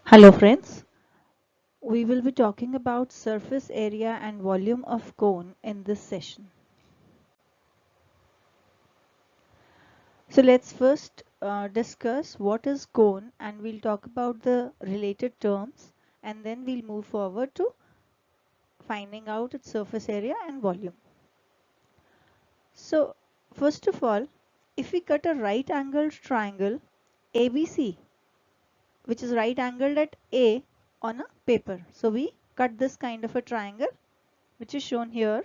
Hello friends, we will be talking about surface area and volume of cone in this session. So let's first discuss what is cone, and we'll talk about the related terms, and then we'll move forward to finding out its surface area and volume. So first of all, if we cut a right angled triangle ABC, which is right angled at A on a paper. So we cut this kind of a triangle which is shown here.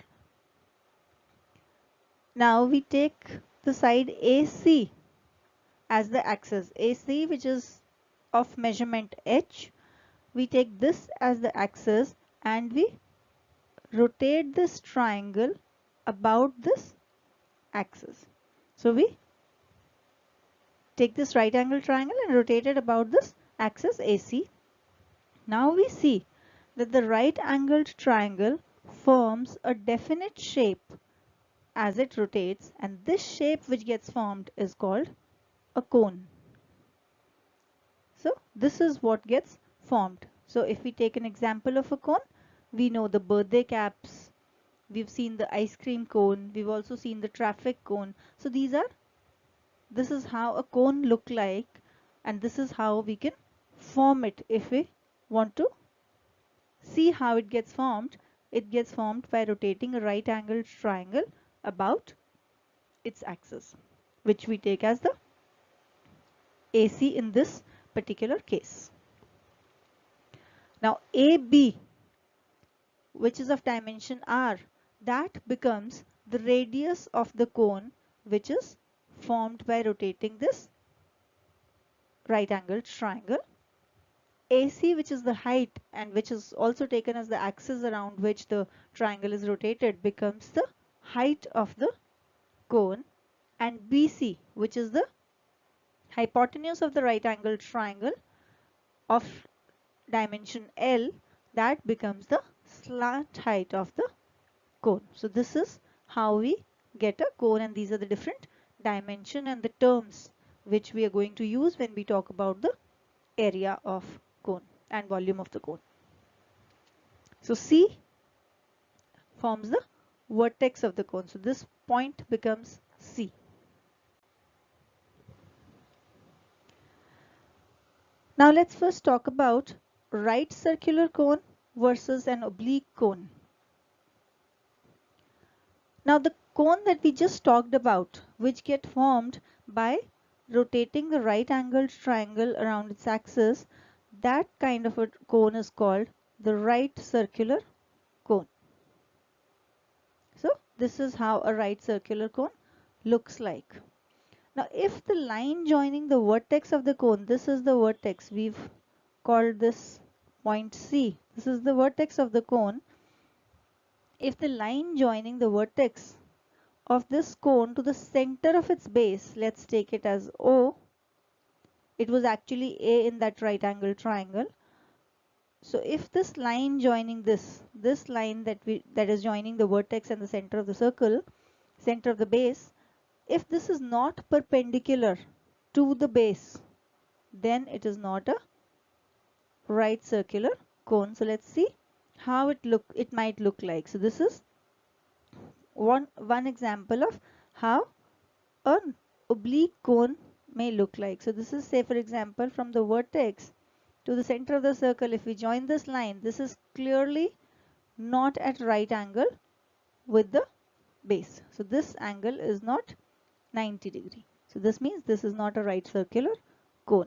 Now we take the side AC as the axis. AC, which is of measurement h, we take this as the axis and we rotate this triangle about this axis. So we take this right angle triangle and rotate it about this axis AC. Now we see that the right angled triangle forms a definite shape as it rotates, and this shape which gets formed is called a cone. So this is what gets formed. So if we take an example of a cone, we know the birthday caps, we've seen the ice cream cone, we've also seen the traffic cone. So this is how a cone look like, and this is how we can form it. If we want to see how it gets formed by rotating a right angled triangle about its axis, which we take as the AC in this particular case. Now AB, which is of dimension r, that becomes the radius of the cone, which is formed by rotating this right angled triangle. AC, which is the height and which is also taken as the axis around which the triangle is rotated, becomes the height of the cone. And BC, which is the hypotenuse of the right angled triangle of dimension L, that becomes the slant height of the cone. So this is how we get a cone, and these are the different dimension and the terms which we are going to use when we talk about the area of cone and volume of the cone. So C forms the vertex of the cone. So this point becomes C. Now let's first talk about right circular cone versus an oblique cone. Now the cone that we just talked about, which get formed by rotating the right angled triangle around its axis, that kind of a cone is called the right circular cone. So this is how a right circular cone looks like. Now if the line joining the vertex of the cone, this is the vertex, we've called this point C, this is the vertex of the cone. If the line joining the vertex of this cone to the center of its base, let's take it as O, it was actually A in that right angle triangle. So if this line joining this line that is joining the vertex and the center of the circle, center of the base, if this is not perpendicular to the base, then it is not a right circular cone. So let's see how it might look like. So this is one example of how an oblique cone may look like. So this is, say for example, from the vertex to the center of the circle, if we join this line, this is clearly not at right angle with the base. So this angle is not 90 degree. So this means this is not a right circular cone.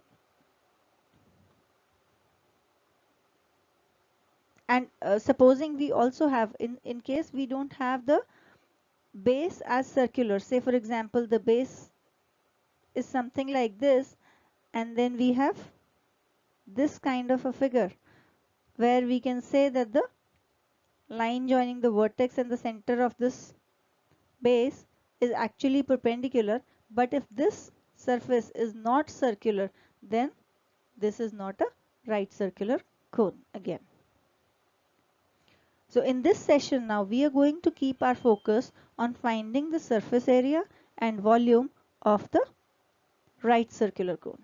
And supposing we also have, in case we don't have the base as circular, say for example the base is something like this, and then we have this kind of a figure where we can say that the line joining the vertex and the center of this base is actually perpendicular, but if this surface is not circular, then this is not a right circular cone again. So in this session now we are going to keep our focus on finding the surface area and volume of the right circular cone.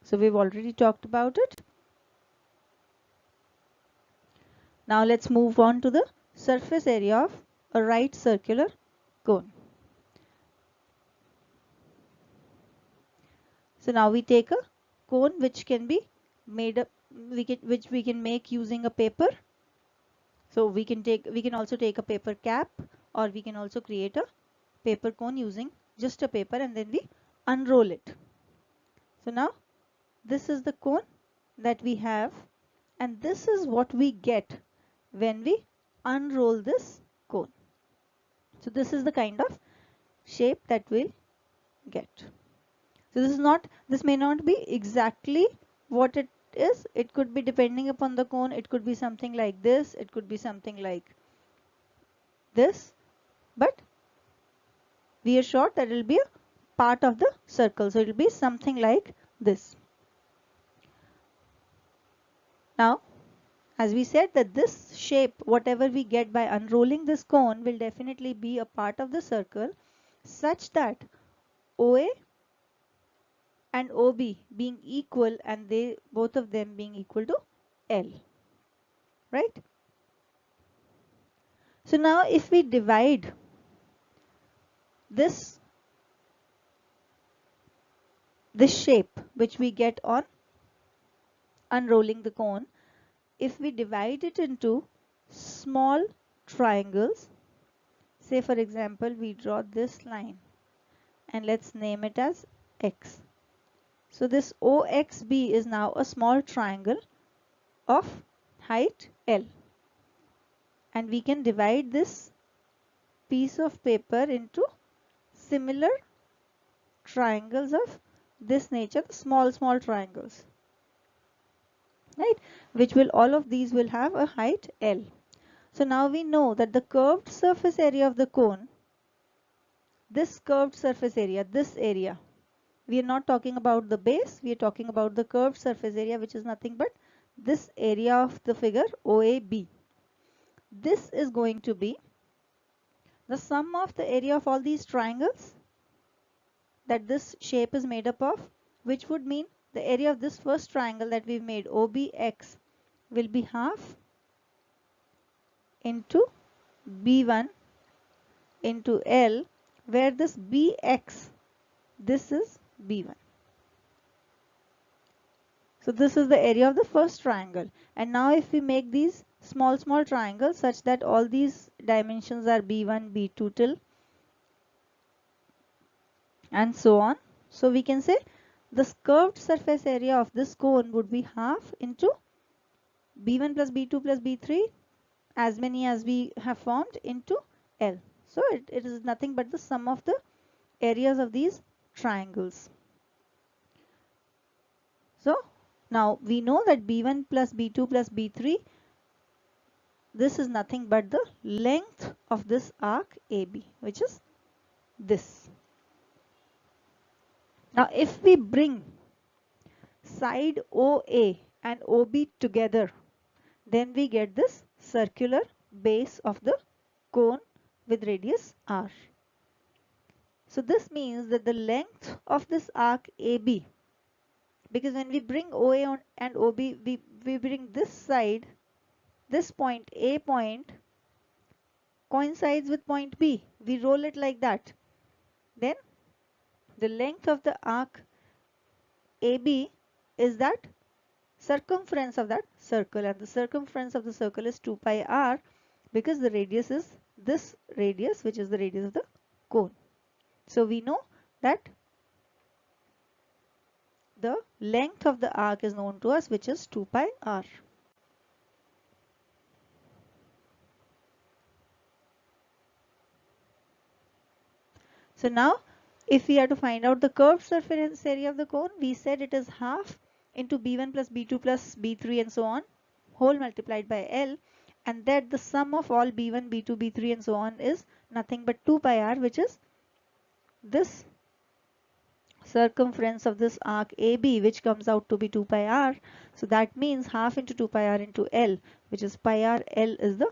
So we've already talked about it. Now let's move on to the surface area of a right circular cone. So now we take a cone which can be made up, which we can make using a paper. So we can also take a paper cap, or we can also create a paper cone using just a paper, and then we unroll it. So now this is the cone that we have, and this is what we get when we unroll this cone. So this is the kind of shape that we'll get. So this may not be exactly what it is. It could be, depending upon the cone, it could be something like this, it could be something like this, but we are sure that it will be a part of the circle. So it will be something like this. Now, as we said, that this shape, whatever we get by unrolling this cone, will definitely be a part of the circle, such that OA and OB being equal, and both of them being equal to L, right? So now if we divide this shape which we get on unrolling the cone, if we divide it into small triangles, say for example we draw this line and let's name it as X. So this OXB is now a small triangle of height L, and we can divide this piece of paper into similar triangles of this nature, small triangles, right, which will, all of these will have a height L. So now we know that the curved surface area of the cone, this curved surface area, this area, we are not talking about the base, we are talking about the curved surface area, which is nothing but this area of the figure OAB. This is going to be the sum of the area of all these triangles that this shape is made up of, which would mean the area of this first triangle that we've made, OBX, will be half into B1 into L, where this BX, this is B1. So this is the area of the first triangle. And now if we make these small triangles such that all these dimensions are B1, B2 till and so on. So we can say the curved surface area of this cone would be half into B1 plus B2 plus B3, as many as we have formed, into L. So it is nothing but the sum of the areas of these triangles. So now we know that B1 plus B2 plus B3, this is nothing but the length of this arc AB, which is this. Now if we bring side OA and OB together, then we get this circular base of the cone with radius R. So this means that the length of this arc AB, because when we bring OA and OB, we bring this side, this point, A point, coincides with point B. We roll it like that. Then the length of the arc AB is that circumference of that circle, and the circumference of the circle is 2 pi r, because the radius is this radius, which is the radius of the cone. So we know that the length of the arc is known to us, which is 2 pi r. So now if we are to find out the curved surface area of the cone, we said it is half into B1 plus B2 plus B3 and so on, whole multiplied by L, and that the sum of all B1, B2, B3 and so on is nothing but 2 pi r, which is this circumference of this arc AB, which comes out to be 2 pi r. So that means half into 2 pi r into L, which is pi r. L is the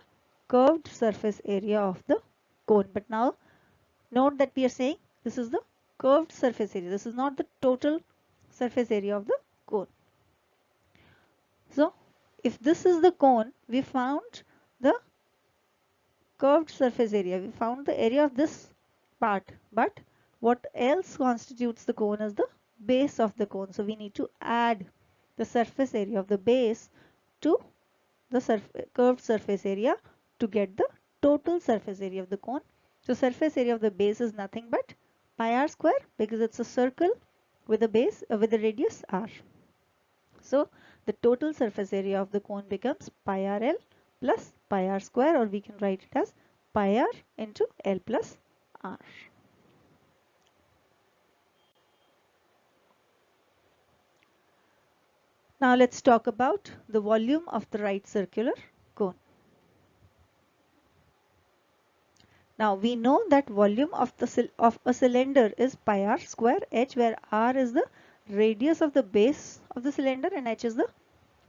curved surface area of the cone. But now note that we are saying this is the curved surface area. This is not the total surface area of the cone. So if this is the cone, we found the curved surface area. We found the area of this part, but what else constitutes the cone is the base of the cone. So we need to add the surface area of the base to the curved surface area to get the total surface area of the cone. So surface area of the base is nothing but pi r square, because it's a circle with a base with a radius r. So the total surface area of the cone becomes pi r L plus pi r square, or we can write it as pi r into L plus r. Now let's talk about the volume of the right circular cone. Now we know that volume of a cylinder is pi r square h, where r is the radius of the base of the cylinder and h is the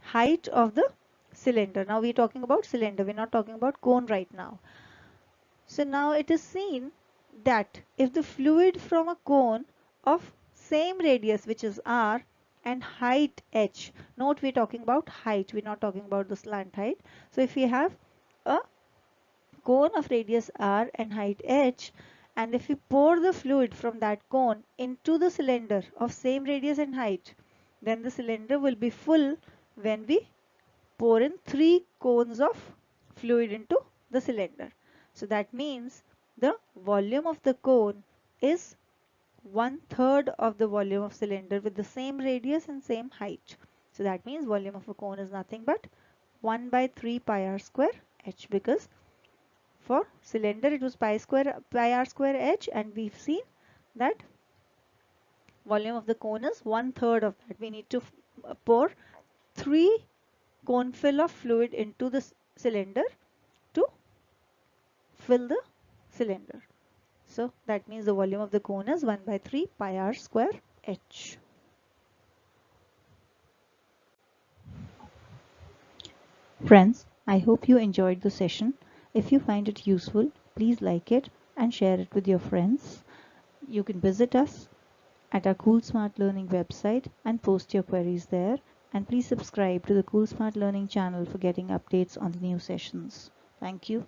height of the cylinder. Now we're talking about cylinder, we're not talking about cone right now. So now it is seen that if the fluid from a cone of same radius, which is r, and height h, note we're talking about height, we're not talking about the slant height. So if we have a cone of radius r and height h, and if we pour the fluid from that cone into the cylinder of same radius and height, then the cylinder will be full when we pour in 3 cones of fluid into the cylinder. So that means the volume of the cone is 1/3 of the volume of cylinder with the same radius and same height. So that means volume of a cone is nothing but 1/3 pi r square h, because for cylinder it was pi r square h, and we've seen that volume of the cone is 1/3 of that. We need to pour 3 cone fill of fluid into the cylinder to fill the cylinder. So that means the volume of the cone is 1/3 pi r square h. Friends, I hope you enjoyed the session. If you find it useful, please like it and share it with your friends. You can visit us at our Cool Smart Learning website and post your queries there. And please subscribe to the Cool Smart Learning channel for getting updates on the new sessions. Thank you.